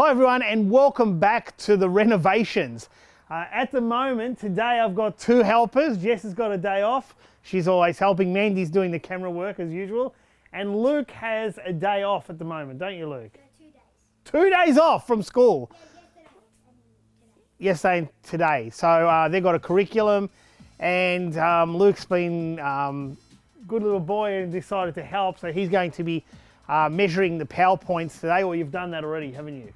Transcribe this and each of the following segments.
Hi everyone and welcome back to the renovations. At the moment, today I've got two helpers. Jess has got a day off. She's always helping. Mandy's doing the camera work as usual. And Luke has a day off at the moment, don't you, Luke? 2 days. 2 days off from school. Yeah, Yesterday and today. So they've got a curriculum and Luke's been good little boy and decided to help. So he's going to be measuring the PowerPoints today. Well, you've done that already, haven't you?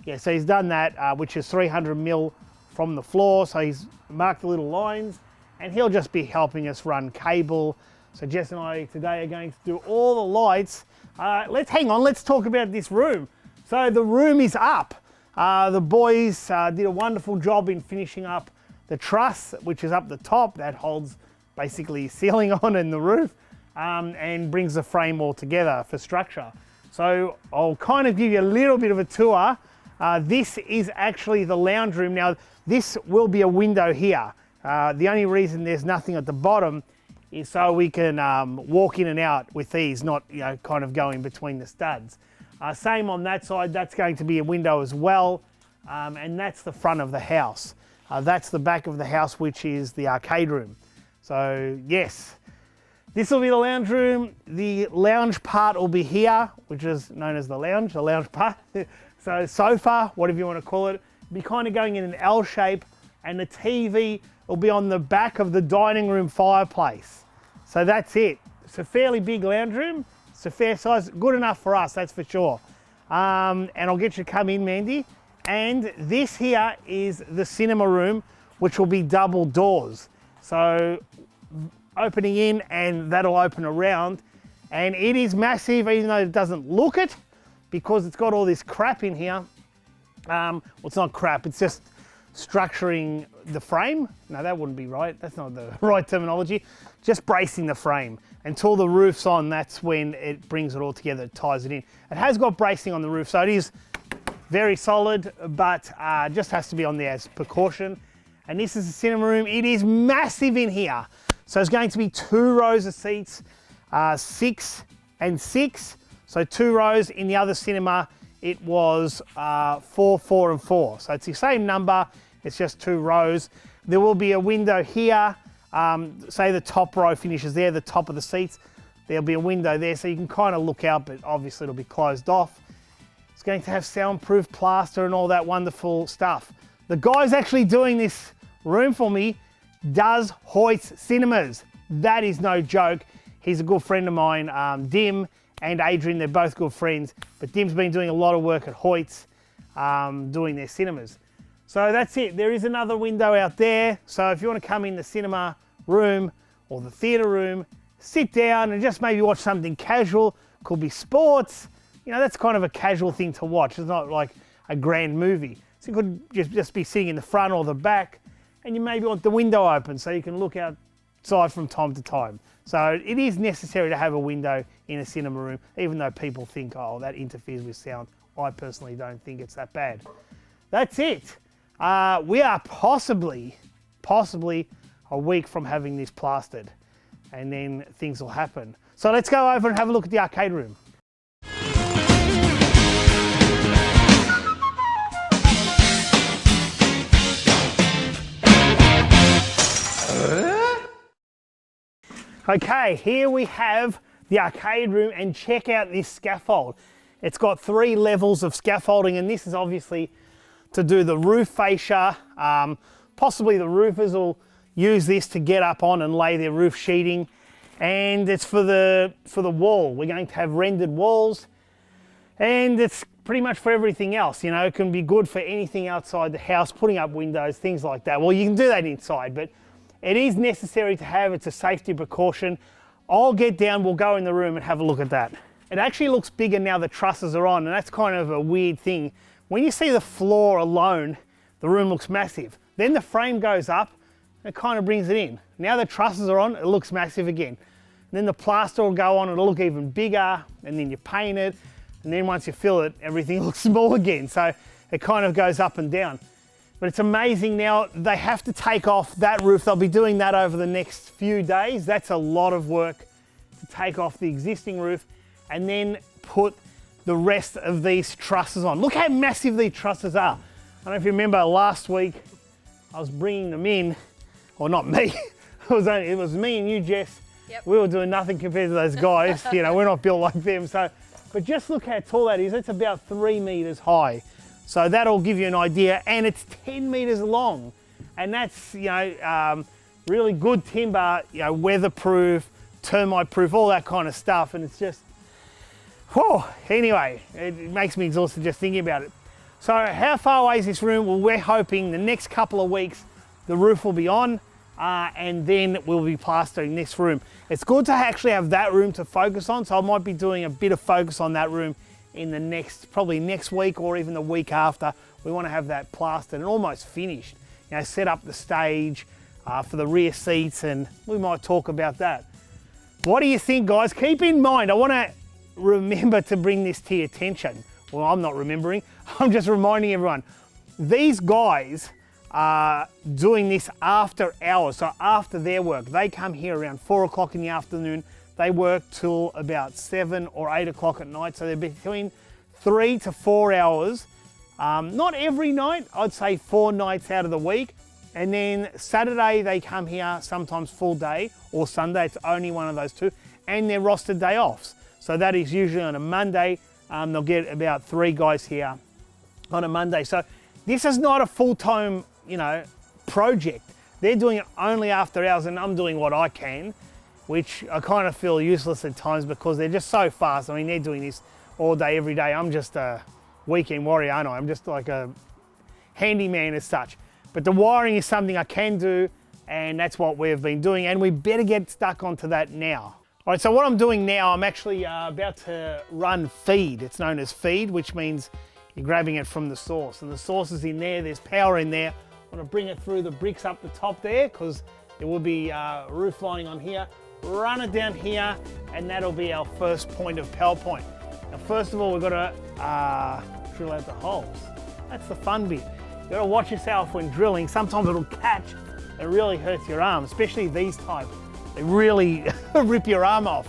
Yeah, so he's done that, which is 300 mil from the floor. So he's marked the little lines and he'll just be helping us run cable. So Jess and I today are going to do all the lights. Let's talk about this room. So the room is up. The boys did a wonderful job in finishing up the truss, which is up the top. That holds basically ceiling on and the roof and brings the frame all together for structure. So I'll kind of give you a little bit of a tour. This is actually the lounge room. Now, this will be a window here. The only reason there's nothing at the bottom is so we can walk in and out with these, not kind of going between the studs. Same on that side, that's going to be a window as well. And that's the front of the house. That's the back of the house, which is the arcade room. So yes, this will be the lounge room. The lounge part will be here, which is known as the lounge part. So sofa, whatever you want to call it, be kind of going in an L shape, and the TV will be on the back of the dining room fireplace. So that's it. It's a fairly big lounge room. It's a fair size, good enough for us, that's for sure. And I'll get you to come in, Mandy. And this here is the cinema room, which will be double doors. So opening in and that'll open around. And it is massive, even though it doesn't look it, because it's got all this crap in here. Well, it's not crap, it's just structuring the frame. No, that wouldn't be right. That's not the right terminology. Just bracing the frame. Until the roof's on, that's when it brings it all together, ties it in. It has got bracing on the roof, so it is very solid, but just has to be on there as precaution. And this is the cinema room. It is massive in here. So it's going to be 2 rows of seats, 6 and 6. So 2 rows. In the other cinema, it was 4, 4 and 4. So it's the same number, it's just 2 rows. There will be a window here. Say the top row finishes there, the top of the seats. There'll be a window there, so you can kind of look out, but obviously it'll be closed off. It's going to have soundproof plaster and all that wonderful stuff. The guy's actually doing this room for me does Hoyt's Cinemas. That is no joke. He's a good friend of mine, Dim and Adrian, they're both good friends, but Dim's been doing a lot of work at Hoyt's, doing their cinemas. So that's it. There is another window out there. So if you want to come in the cinema room or the theatre room, sit down and just maybe watch something casual. Could be sports. That's kind of a casual thing to watch. It's not like a grand movie. So you could just be sitting in the front or the back, and you maybe want the window open so you can look outside from time to time. So it is necessary to have a window in a cinema room, even though people think, oh, that interferes with sound. I personally don't think it's that bad. That's it. We are possibly a week from having this plastered, and then things will happen. So let's go over and have a look at the arcade room. Okay, here we have the arcade room, and check out this scaffold. It's got 3 levels of scaffolding, and this is obviously to do the roof fascia. Possibly the roofers will use this to get up on and lay their roof sheeting. And it's for the wall. We're going to have rendered walls, and it's pretty much for everything else. It can be good for anything outside the house, putting up windows, things like that. Well, you can do that inside, but it is necessary to have. It's a safety precaution. I'll get down, we'll go in the room and have a look at that. It actually looks bigger now the trusses are on, and that's kind of a weird thing. When you see the floor alone, the room looks massive. Then the frame goes up, and it kind of brings it in. Now the trusses are on, it looks massive again. And then the plaster will go on, it'll look even bigger, and then you paint it, and then once you fill it, everything looks small again. So it kind of goes up and down. But it's amazing now, they have to take off that roof. They'll be doing that over the next few days. That's a lot of work to take off the existing roof and then put the rest of these trusses on. Look how massive these trusses are. I don't know if you remember last week, I was bringing them in, or not me, it was me and you, Jess. Yep. We were doing nothing compared to those guys. You know, we're not built like them. So, but just look how tall that is. It's about 3 meters high. So that'll give you an idea. And it's 10 meters long. And that's, you know, really good timber, you know, weatherproof, termite proof, all that kind of stuff. And it's just, whew. Anyway, it makes me exhausted just thinking about it. So how far away is this room? Well, we're hoping the next couple of weeks, the roof will be on. And then we'll be plastering this room. It's good to actually have that room to focus on, so I might be doing a bit of focus on that room in the next, probably next week or even the week after. We want to have that plastered and almost finished. You know, set up the stage for the rear seats, and we might talk about that. What do you think, guys? Keep in mind, I want to remember to bring this to your attention. Well, I'm not remembering, I'm just reminding everyone. These guys are doing this after hours, so after their work. They come here around 4 o'clock in the afternoon. They work till about 7 or 8 o'clock at night, so they're between 3 to 4 hours. Not every night, I'd say 4 nights out of the week. And then Saturday they come here, sometimes full day, or Sunday, it's only one of those two, and their rostered day offs. So that is usually on a Monday. They'll get about 3 guys here on a Monday. So this is not a full-time, you know, project. They're doing it only after hours, and I'm doing what I can, which I kind of feel useless at times because they're just so fast. I mean, they're doing this all day, every day. I'm just a weekend warrior, aren't I? I'm just like a handyman as such. But the wiring is something I can do, and that's what we've been doing, and we better get stuck onto that now. All right, so what I'm doing now, I'm actually about to run feed. It's known as feed, which means you're grabbing it from the source, and the source is in there, there's power in there. I want to bring it through the bricks up the top there because there will be roof lining on here. Run it down here, and that'll be our first point of power point. Now, first of all, we've got to drill out the holes. That's the fun bit. You've got to watch yourself when drilling. Sometimes it'll catch and really hurts your arm, especially these type. They really rip your arm off.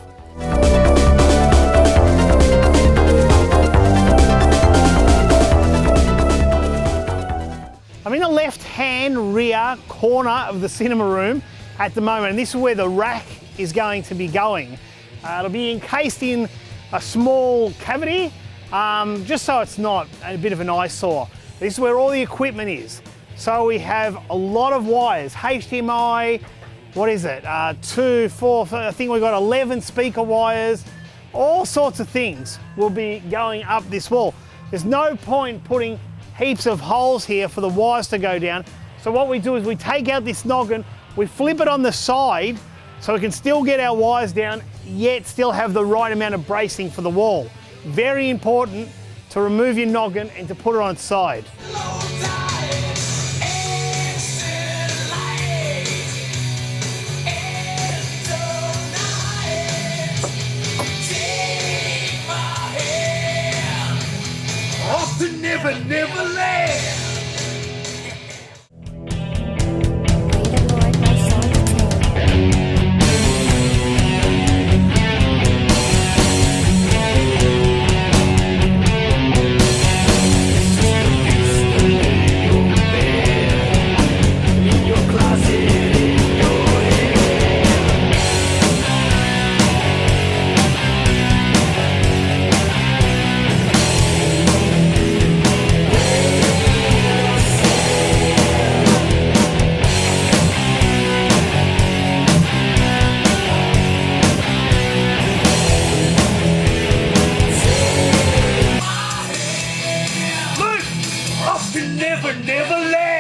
I'm in the left-hand rear corner of the cinema room at the moment, and this is where the rack is going to be going. It'll be encased in a small cavity, just so it's not a bit of an eyesore. This is where all the equipment is. So we have a lot of wires, HDMI, what is it, 2, 4, I think we've got 11 speaker wires, all sorts of things will be going up this wall. There's no point putting heaps of holes here for the wires to go down. So what we do is we take out this noggin, we flip it on the side so we can still get our wires down, yet still have the right amount of bracing for the wall. Very important to remove your noggin and to put it on its side. Off to Never Never Land! Never, never land!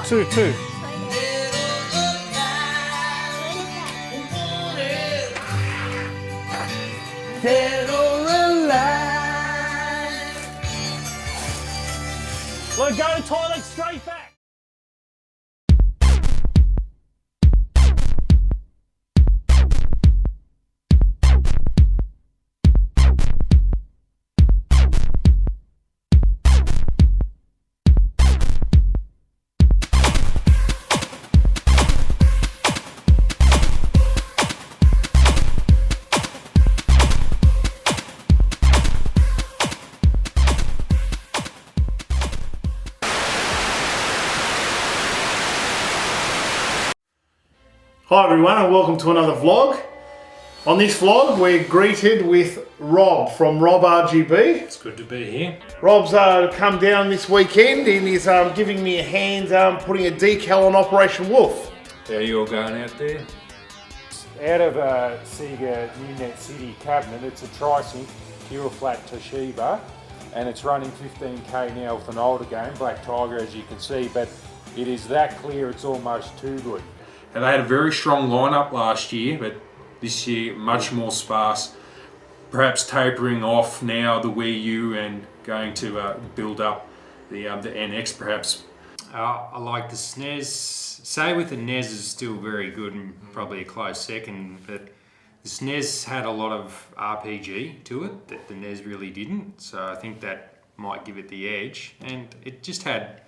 Two. Dead or alive. Look, go to toilet straight back. Hi everyone and welcome to another vlog. On this vlog we're greeted with Rob from Rob RGB. It's good to be here. Rob's come down this weekend and is giving me a hand putting a decal on Operation Wolf. How are you all going out there? Out of a Sega New City cabinet, it's a tri-sync pure flat Toshiba, and it's running 15k now with an older game, Black Tiger, as you can see, but it is that clear it's almost too good. And they had a very strong lineup last year, but this year much more sparse. Perhaps tapering off now the Wii U and going to build up the NX perhaps. I like the SNES. Say with the NES is still very good and probably a close second, but the SNES had a lot of RPG to it that the NES really didn't, so I think that might give it the edge. And it just had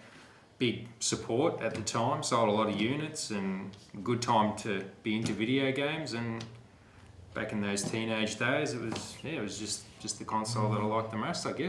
big support at the time, sold a lot of units, and good time to be into video games. And back in those teenage days, it was just the console that I liked the most, I guess.